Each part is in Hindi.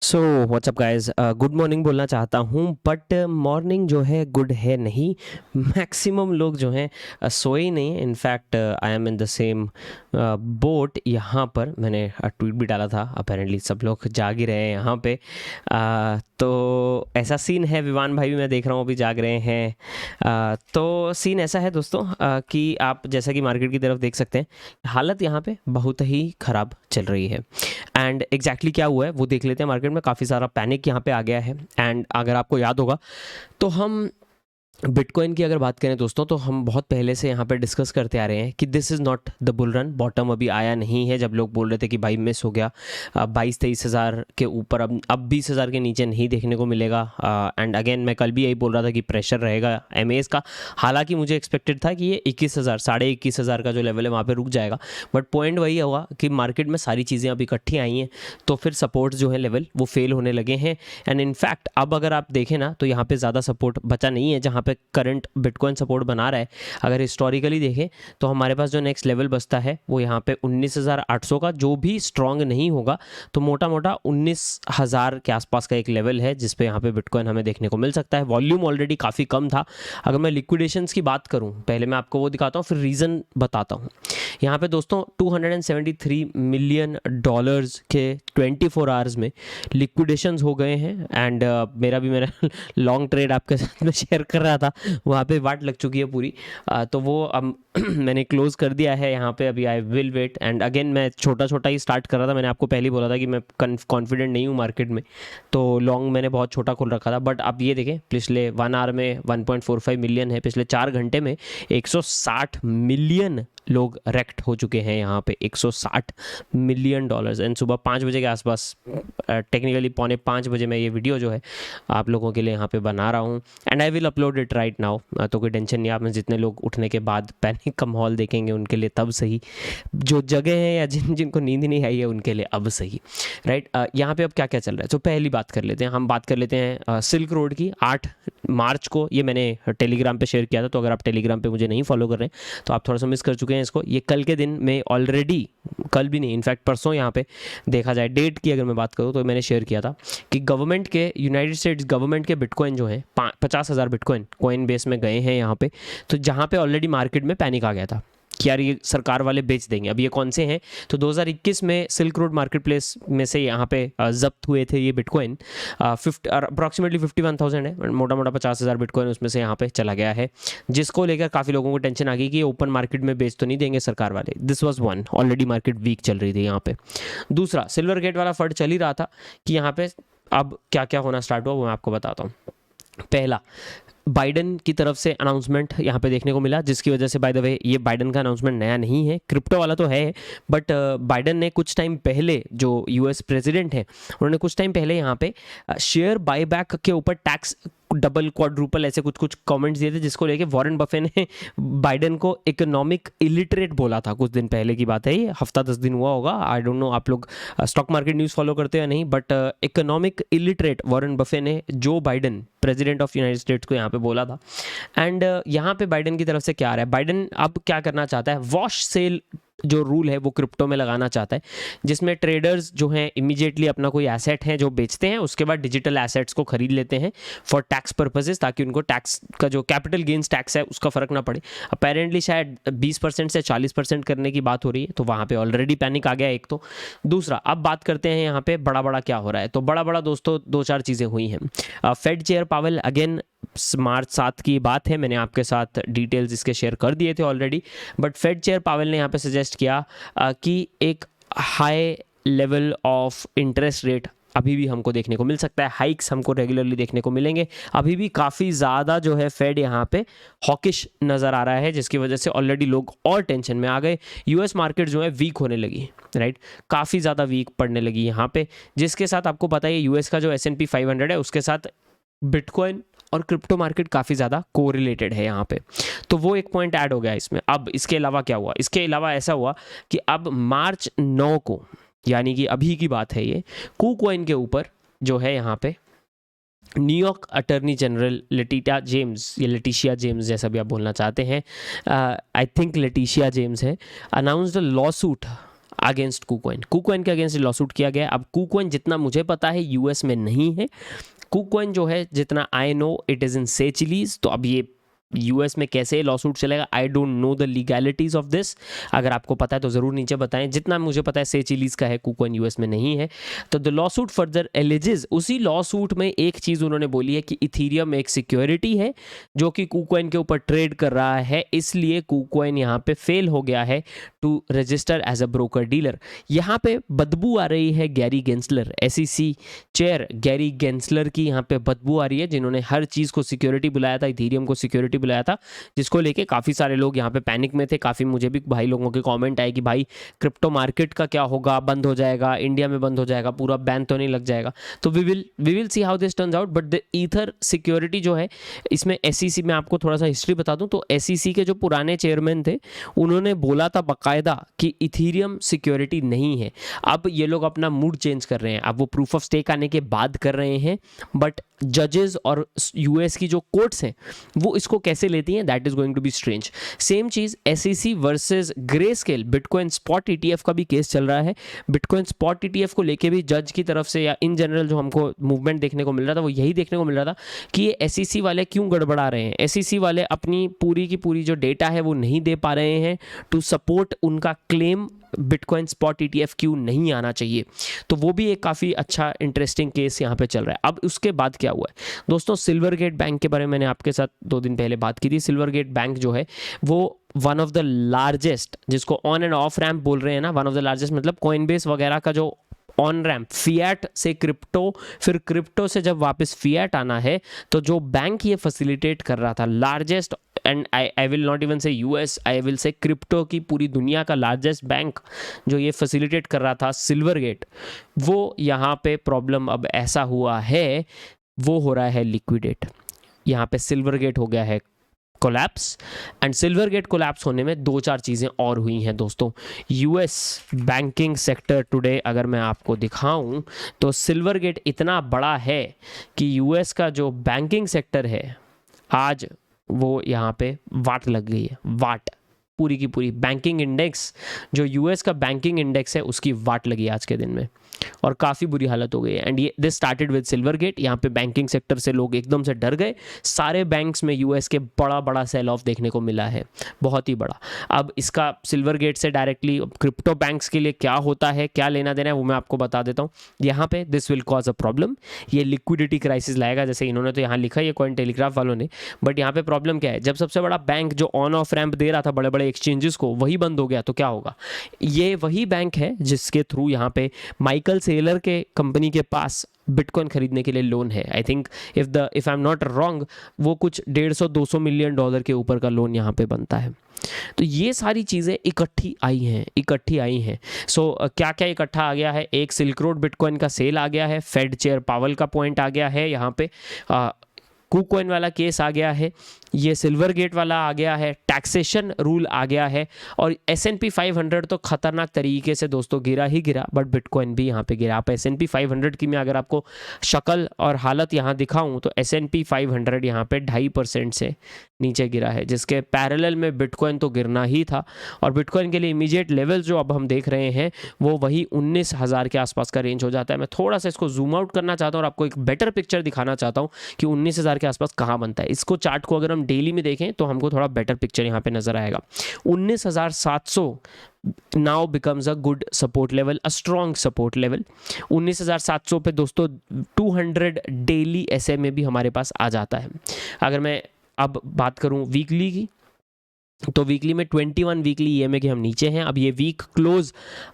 So what's up guys, good morning बोलना चाहता हूँ बट मॉर्निंग जो है गुड है नहीं। मैक्सिमम लोग जो हैं सोए ही नहीं। In fact I am in the same boat. यहाँ पर मैंने ट्वीट भी डाला था, अपेरेंटली सब लोग जाग ही रहे हैं यहाँ पे। तो ऐसा सीन है। विवान भाई भी मैं देख रहा हूँ अभी जाग रहे हैं। तो सीन ऐसा है दोस्तों कि आप जैसा कि मार्केट की तरफ देख सकते हैं, हालत यहाँ पे बहुत ही ख़राब चल रही है। एंड एग्जैक्टली क्या हुआ है वो देख लेते हैं। मार्केट में काफ़ी सारा पैनिक यहाँ पे आ गया है। एंड अगर आपको याद होगा तो हम बिटकॉइन की अगर बात करें दोस्तों, तो हम बहुत पहले से यहाँ पे डिस्कस करते आ रहे हैं कि this is not the bull run. Bottom अभी आया नहीं है। जब लोग बोल रहे थे कि भाई मिस हो गया 22-23 हज़ार के ऊपर, अब 20 हज़ार के नीचे नहीं देखने को मिलेगा। एंड अगेन मैं कल भी यही बोल रहा था कि प्रेशर रहेगा एमएस का। हालांकि मुझे एक्सपेक्टेड था कि ये 21,000 21,500 का जो लेवल है वहाँ पर रुक जाएगा। बट पॉइंट वही हुआ कि मार्केट में सारी चीज़ें अब इकट्ठी आई हैं, तो फिर सपोर्ट जो है लेवल वो फेल होने लगे हैं। एंड इनफैक्ट अब अगर आप देखें ना, तो यहाँ पे ज़्यादा सपोर्ट बचा नहीं है जहाँ पे करंट बिटकॉइन सपोर्ट बना रहा है। अगर हिस्टोरिकली देखें तो हमारे पास जो नेक्स्ट लेवल बचता है वो यहाँ पे 19,800 का, जो भी स्ट्रांग नहीं होगा तो मोटा मोटा 19,000 के आसपास का एक लेवल है जिस पे यहाँ पे बिटकॉइन हमें देखने को मिल सकता है। वॉल्यूम ऑलरेडी काफ़ी कम था। अगर मैं लिक्विडेशंस की बात करूँ, पहले मैं आपको वो दिखाता हूँ फिर रीज़न बताता हूँ। यहाँ पे दोस्तों $273 मिलियन के 24 आवर्स में लिक्विडेशंस हो गए हैं। एंड मेरा लॉन्ग ट्रेड आपके साथ में शेयर कर रहा था, वहाँ पे वाट लग चुकी है पूरी। तो वो अब मैंने क्लोज कर दिया है यहाँ पे। अभी I will wait. And again मैं छोटा छोटा ही स्टार्ट कर रहा था। मैंने आपको पहले ही बोला था कि मैं कॉन्फिडेंट नहीं हूँ मार्केट में, तो लॉन्ग मैंने बहुत छोटा खोल रखा था। बट अब ये देखें, पिछले 1 आवर में 1.45 मिलियन है। पिछले 4 घंटे में 160 मिलियन लोग रेक्ट हो चुके हैं यहाँ पे। $160 मिलियन। एंड सुबह 5 बजे के आसपास, टेक्निकली 4:45 बजे मैं ये वीडियो जो है आप लोगों के लिए यहाँ पे बना रहा हूँ। And I will upload it right now. तो कोई टेंशन नहीं। आप में जितने लोग उठने के बाद पैनिक का माहौल देखेंगे उनके लिए तब सही, जो जगह है या जिनको नींद नहीं आई है उनके लिए अब सही, राइट। यहाँ पे अब क्या क्या चल रहा है, तो पहली बात कर लेते हैं। हम बात कर लेते हैं सिल्क रोड की। 8 मार्च को ये मैंने टेलीग्राम पे शेयर किया था, तो अगर आप टेलीग्राम पे मुझे नहीं फॉलो कर रहे हैं तो आप थोड़ा सा मिस कर चुके हैं इसको। ये कल के दिन में ऑलरेडी, कल भी नहीं इनफैक्ट परसों, यहाँ पे देखा जाए डेट की अगर मैं बात करूँ तो मैंने शेयर किया था कि गवर्नमेंट के, यूनाइटेड स्टेट्स गवर्नमेंट के बिटकॉइन जो है 50,000 बिटकॉइन कॉइन बेस में गए हैं यहाँ पे। तो जहाँ पे ऑलरेडी मार्केट में पैनिक आ गया था कि यार ये सरकार वाले बेच देंगे। अब ये कौन से हैं, तो 2021 में सिल्क रोड मार्केट प्लेस में से यहाँ पे जब्त हुए थे ये बिटकॉइन। अप्रॉक्सीमेटली 51,000 है, मोटा मोटा 50,000 बिटकॉइन उसमें से यहाँ पे चला गया है, जिसको लेकर काफ़ी लोगों को टेंशन आ गई कि ये ओपन मार्केट में बेच तो नहीं देंगे सरकार वाले। This was one, already market week चल रही थी यहाँ पे। दूसरा, सिल्वर गेट वाला फंड चल ही रहा था कि यहाँ पे अब क्या क्या होना स्टार्ट हुआ वो मैं आपको बताता हूँ। पहला, बाइडन की तरफ से अनाउंसमेंट यहाँ पे देखने को मिला, जिसकी वजह से, बाय द वे, ये बाइडन का अनाउंसमेंट नया नहीं है, क्रिप्टो वाला तो है। बट बाइडन ने कुछ टाइम पहले, जो यूएस प्रेसिडेंट हैं, उन्होंने कुछ टाइम पहले यहाँ पे शेयर बायबैक के ऊपर टैक्स डबल क्वाड्रुपल ऐसे कुछ कुछ कमेंट्स दिए थे, जिसको लेके वॉरेन बफे ने बाइडन को इकोनॉमिक इलिटरेट बोला था। कुछ दिन पहले की बात है, ये हफ्ता 10 दिन हुआ होगा। आई डोंट नो आप लोग स्टॉक मार्केट न्यूज़ फॉलो करते हैं या नहीं, but economic illiterate Warren Buffett ने जो Biden, president of United states को यहाँ पे बोला था। एंड यहाँ पे बाइडन की तरफ से क्या आ रहा है, बाइडन अब क्या करना चाहता है, वॉश सेल जो रूल है वो क्रिप्टो में लगाना चाहता है, जिसमें ट्रेडर्स जो हैं इमीडिएटली अपना कोई एसेट है जो बेचते हैं, उसके बाद डिजिटल एसेट्स को खरीद लेते हैं फॉर टैक्स पर्पसेस, ताकि उनको टैक्स का जो कैपिटल गेन्स टैक्स है उसका फर्क ना पड़े। अपेरेंटली शायद 20% से 40% करने की बात हो रही है, तो वहाँ पे ऑलरेडी पैनिक आ गया एक तो। दूसरा, अब बात करते हैं यहाँ पे बड़ा बड़ा क्या हो रहा है। तो बड़ा बड़ा दोस्तों 2-4 चीज़ें हुई हैं। फेड चेयर पावेल, अगेन मार्च 7 की बात है, मैंने आपके साथ डिटेल्स इसके शेयर कर दिए थे already. But Fed chair Powell ने यहाँ पे सजेस्ट किया कि एक high level of interest rate अभी भी हमको देखने को मिल सकता है। हाइक्स हमको रेगुलरली देखने को मिलेंगे। अभी भी काफ़ी ज़्यादा जो है फेड यहाँ पे हॉकिश नज़र आ रहा है, जिसकी वजह से ऑलरेडी लोग और टेंशन में आ गए। यूएस मार्केट जो है वीक होने लगी, राइट, काफ़ी ज़्यादा वीक पड़ने लगी यहाँ पे, जिसके साथ आपको पता है यूएस का जो S&P 500 है उसके साथ बिटकॉइन और क्रिप्टो मार्केट काफ़ी ज़्यादा कोरिलेटेड है यहाँ पे। तो वो एक पॉइंट ऐड हो गया इसमें। अब इसके अलावा क्या हुआ, इसके अलावा ऐसा हुआ कि अब मार्च 9 को, यानी कि अभी की बात है ये, KuCoin के ऊपर जो है यहाँ पे New York attorney general Letitia James जैसा भी आप बोलना चाहते हैं, आई थिंक लेटिशिया जेम्स है, announced a lawsuit against KuCoin। KuCoin के अगेंस्ट लॉसूट किया गया। अब KuCoin जितना मुझे पता है यूएस में नहीं है। KuCoin जो है जितना I know it is in Seychelles. तो अब ये यूएस में कैसे लॉसूट चलेगा, I don't know the legalities of this. अगर आपको पता है तो ज़रूर नीचे बताएं। जितना मुझे पता है सेचिलीज का है, KuCoin यूएस में नहीं है। तो द लॉसूट फर्दर एलिजेस, उसी लॉसूट में एक चीज़ उन्होंने बोली है कि इथीरियम एक सिक्योरिटी है जो कि KuCoin के ऊपर ट्रेड कर रहा है, इसलिए KuCoin यहाँ पे फेल हो गया है to register as a broker dealer. यहाँ पे बदबू आ रही है Gary Gensler, SEC chair Gary Gensler की यहाँ पे बदबू आ रही है, जिन्होंने हर चीज़ को सिक्योरिटी बुलाया था, इथीरियम को सिक्योरिटी बुलाया था, जिसको लेके काफ़ी सारे लोग यहाँ पे पैनिक में थे। काफ़ी मुझे भी भाई लोगों के कमेंट आए कि भाई क्रिप्टो मार्केट का क्या होगा, बंद हो जाएगा, इंडिया में बंद हो जाएगा, पूरा बैन तो नहीं लग जाएगा। तो we will see how this turns out. But the ether security जो है इसमें SEC में आपको थोड़ा सा हिस्ट्री बता दूं तो SEC के जो पुराने चेयरमैन थे उन्होंने बोला था बाकायदा कि इथीरियम सिक्योरिटी नहीं है। अब ये लोग अपना मूड चेंज कर रहे हैं, अब वो प्रूफ ऑफ स्टेक आने के बाद कर रहे हैं, बट जजेस और यूएस की जो कोर्ट्स हैं वो इसको कैसे लेती हैं, that is going to be strange. Same चीज SEC versus Grayscale Bitcoin spot ETF का भी केस चल रहा है। बिटकॉइन स्पॉट ETF को लेके भी जज की तरफ से या इन जनरल जो हमको मूवमेंट देखने को मिल रहा था वो यही देखने को मिल रहा था कि ये SEC वाले क्यों गड़बड़ा रहे हैं। SEC वाले अपनी पूरी की पूरी जो डेटा है वो नहीं दे पा रहे हैं टू सपोर्ट उनका क्लेम बिटकॉइन स्पॉट ETF क्यों नहीं आना चाहिए। तो वो भी एक काफ़ी अच्छा इंटरेस्टिंग केस यहाँ पे चल रहा है। अब उसके बाद क्या हुआ है दोस्तों, सिल्वरगेट बैंक के बारे में मैंने आपके साथ 2 दिन पहले बात की थी। सिल्वरगेट बैंक जो है वो वन ऑफ द लार्जेस्ट, जिसको ऑन एंड ऑफ रैम्प बोल रहे हैं ना, वन ऑफ द लार्जेस्ट मतलब कॉइनबेस वगैरह का जो ऑन रैम्प, फिएट से क्रिप्टो, फिर क्रिप्टो से जब वापस फिएट आना है तो जो बैंक ये फैसिलिटेट कर रहा था, largest, and I will not even से US, I will say crypto की पूरी दुनिया का लार्जेस्ट बैंक जो ये फैसिलिटेट कर रहा था सिल्वरगेट, वो यहाँ पे प्रॉब्लम अब ऐसा हुआ है, वो हो रहा है लिक्विडेट। यहाँ पे सिल्वरगेट हो गया है कोलैप्स। एंड सिल्वरगेट कोलैप्स होने में 2-4 चीज़ें और हुई हैं दोस्तों। US बैंकिंग सेक्टर टुडे अगर मैं आपको दिखाऊं तो सिल्वरगेट इतना बड़ा है कि US का जो बैंकिंग सेक्टर है आज वो यहाँ पे वाट लग गई है, वाट पूरी की पूरी बैंकिंग इंडेक्स, जो US का बैंकिंग इंडेक्स है उसकी वाट लगी आज के दिन में और काफ़ी बुरी हालत हो गई है। एंड ये दिस स्टार्टेड विद सिल्वरगेट। यहाँ पे बैंकिंग सेक्टर से लोग एकदम से डर गए, सारे बैंक्स में US के बड़ा बड़ा सेल ऑफ देखने को मिला है, बहुत ही बड़ा। अब इसका सिल्वरगेट से डायरेक्टली क्रिप्टो बैंक्स के लिए क्या होता है, क्या लेना देना है, वो मैं आपको बता देता हूँ। यहाँ पे this will cause a problem, ये लिक्विडिटी क्राइसिस लाएगा, जैसे इन्होंने तो यहाँ लिखा है कॉइन टेलीग्राफ वालों ने। बट यहाँ पे प्रॉब्लम क्या है, जब सबसे बड़ा बैंक जो ऑन ऑफ रैम्प दे रहा था बड़े बड़े एक्सचेंजेस को, वही बंद हो गया तो क्या होगा। ये वही बैंक है जिसके थ्रू यहाँ पे माइकल सेलर के कंपनी के पास बिटकॉइन खरीदने के लिए लोन है। I think if I am not wrong वो कुछ 150-200 मिलियन डॉलर के ऊपर का लोन यहाँ पे बनता है। तो ये सारी चीज़ें इकट्ठी आई हैं। सो क्या क्या इकट्ठा आ गया है, एक सिल्क रोड बिटकॉइन का सेल आ गया है, फेड चेयर पावल का पॉइंट आ गया है, यहाँ पे KuCoin वाला केस आ गया है, ये सिल्वरगेट वाला आ गया है, टैक्सेशन रूल आ गया है, और S&P 500 तो खतरनाक तरीके से दोस्तों गिरा ही गिरा, बट बिटकॉइन भी यहाँ पे गिरा। आप S&P 500 की मैं अगर आपको शक्ल और हालत यहाँ दिखाऊं तो S&P 500 यहाँ पे 2.5% से नीचे गिरा है, जिसके पैरेलल में बिटकॉइन तो गिरना ही था। और बिटकॉइन के लिए इमीडिएट लेवल जो अब हम देख रहे हैं वो वही 19,000 के आसपास का रेंज हो जाता है। मैं थोड़ा सा इसको जूम आउट करना चाहता हूँ और आपको एक बेटर पिक्चर दिखाना चाहता हूँ कि 19,000 के आसपास कहाँ बनता है। इसको चार्ट को अगर हम डेली में देखें तो हमको थोड़ा बेटर पिक्चर यहाँ पे नजर आएगा। 19,700 now becomes a good support level, a strong support level. 19,700 पे दोस्तों 200 डेली SMA भी हमारे पास आ जाता है। अगर मैं अब बात करूं वीकली की तो वीकली में 21 वीकली EMA के हम नीचे हैं। अब ये वीक क्लोज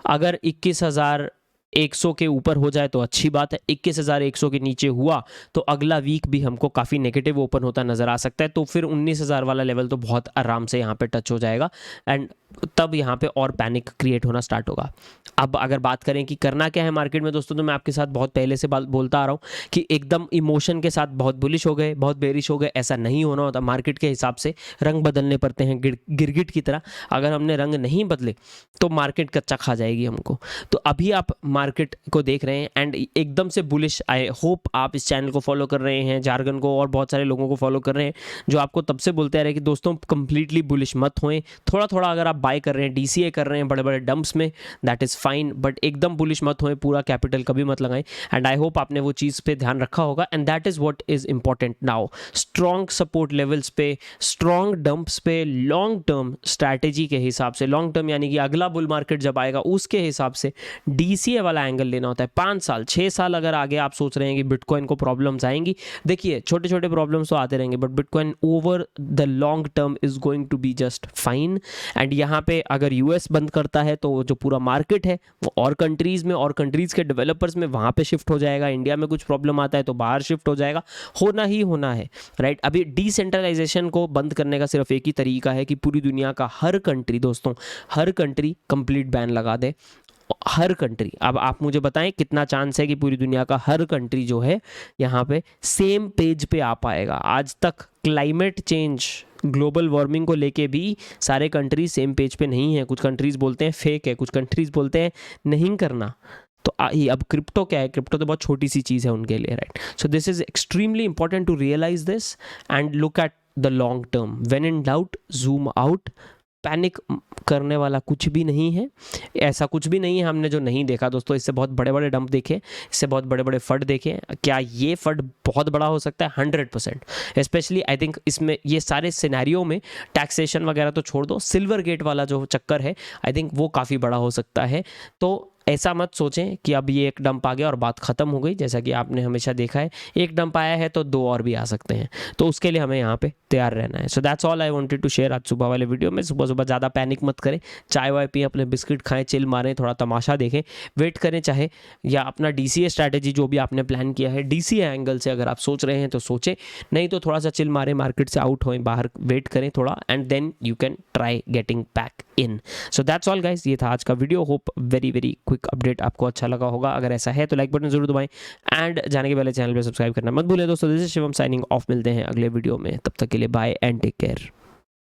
अगर 21,100 के ऊपर हो जाए तो अच्छी बात है, 21,100 के नीचे हुआ तो अगला वीक भी हमको काफ़ी नेगेटिव ओपन होता नज़र आ सकता है। तो फिर 19,000 वाला लेवल तो बहुत आराम से यहाँ पे टच हो जाएगा एंड तब यहाँ पे और पैनिक क्रिएट होना स्टार्ट होगा। अब अगर बात करें कि करना क्या है मार्केट में दोस्तों, तो मैं आपके साथ बहुत पहले से बोलता आ रहा हूँ कि एकदम इमोशन के साथ बहुत बुलिश हो गए, बहुत बेरिश हो गए, ऐसा नहीं होना होता। मार्केट के हिसाब से रंग बदलने पड़ते हैं गिरगिट की तरह। अगर हमने रंग नहीं बदले तो मार्केट कच्चा खा जाएगी हमको। तो अभी आप मार्केट को देख रहे हैं एंड एकदम से बुलिश। आई होप आप इस चैनल को फॉलो कर रहे हैं, जार्गन को और बहुत सारे लोगों को फॉलो कर रहे हैं जो आपको तब से बोलते आ रहे हैं कि दोस्तों कंप्लीटली बुलिश मत होएं, थोड़ा थोड़ा अगर आप बाय कर रहे हैं, DCA कर रहे हैं बड़े बड़े डंप्स में, दैट इज़ फाइन, बट एकदम बुलिश मत होए, पूरा कैपिटल कभी मत लगाएं। एंड आई होप आपने वो चीज़ पे ध्यान रखा होगा, and that is what is important now. Strong support levels पे, स्ट्रॉन्ग डंप्स पे, लॉन्ग टर्म स्ट्रैटेजी के हिसाब से, लॉन्ग टर्म यानी कि अगला बुल मार्केट जब आएगा उसके हिसाब से DCA वाला एंगल लेना होता है। 5 साल 6 साल अगर आगे आप सोच रहे हैं कि बिटकॉइन को प्रॉब्लम्स आएंगी, देखिए छोटे छोटे प्रॉब्लम्स तो आते रहेंगे, but Bitcoin over the long term is going to be just fine. And यहाँ पे अगर US बंद करता है तो जो पूरा मार्केट है वो और कंट्रीज में, और कंट्रीज के डेवलपर्स में वहाँ पे शिफ्ट हो जाएगा। इंडिया में कुछ प्रॉब्लम आता है तो बाहर शिफ्ट हो जाएगा, होना ही होना है, राइट। अभी डिसेंट्रलाइजेशन को बंद करने का सिर्फ एक ही तरीका है कि पूरी दुनिया का हर कंट्री, दोस्तों हर कंट्री कंप्लीट बैन लगा दे, हर कंट्री। अब आप मुझे बताएं कितना चांस है कि पूरी दुनिया का हर कंट्री जो है यहाँ पे सेम पेज पे आ पाएगा। आज तक क्लाइमेट चेंज, ग्लोबल वार्मिंग को लेके भी सारे कंट्रीज सेम पेज पे नहीं है। कुछ कंट्रीज बोलते हैं फेक है, कुछ कंट्रीज बोलते हैं नहीं करना। तो अब क्रिप्टो क्या है, क्रिप्टो तो बहुत छोटी सी चीज़ है उनके लिए, right. So this is extremely important to realize this and look at the long term. When in doubt zoom out. Panic करने वाला कुछ भी नहीं है, ऐसा कुछ भी नहीं है हमने जो नहीं देखा दोस्तों। इससे बहुत बड़े बड़े डंप देखे, इससे बहुत बड़े बड़े फंड देखे। क्या ये फंड बहुत बड़ा हो सकता है? 100%। स्पेशली आई थिंक इसमें ये सारे सिनेरियो में टैक्सेशन वगैरह तो छोड़ दो, सिल्वर गेट वाला जो चक्कर है आई थिंक वो काफ़ी बड़ा हो सकता है। तो ऐसा मत सोचें कि अब ये एक डंप आ गया और बात ख़त्म हो गई। जैसा कि आपने हमेशा देखा है, एक डंप आया है तो 2 और भी आ सकते हैं, तो उसके लिए हमें यहाँ पे तैयार रहना है। So that's all I wanted to share आज सुबह वाले वीडियो में। सुबह सुबह ज़्यादा पैनिक मत करें, चाय वाय पिए, अपने बिस्किट खाएं, चिल मारें, थोड़ा तमाशा देखें, वेट करें चाहे, या अपना DCA स्ट्रैटेजी जो भी आपने प्लान किया है DCA एंगल से अगर आप सोच रहे हैं तो सोचें, नहीं तो थोड़ा सा चिल मारें, मार्केट से आउट होएं, बाहर वेट करें थोड़ा, and then you can try getting back in. So that's all guys, ये था आज का video. Hope very very quick update आपको अच्छा लगा होगा। अगर ऐसा है तो लाइक बटन जरूर दबाएं, एंड जाने के पहले चैनल पे सब्सक्राइब करना मत भूलें दोस्तों। This is Shivam signing off. मिलते हैं अगले वीडियो में, तब तक के लिए बाय एंड टेक केयर।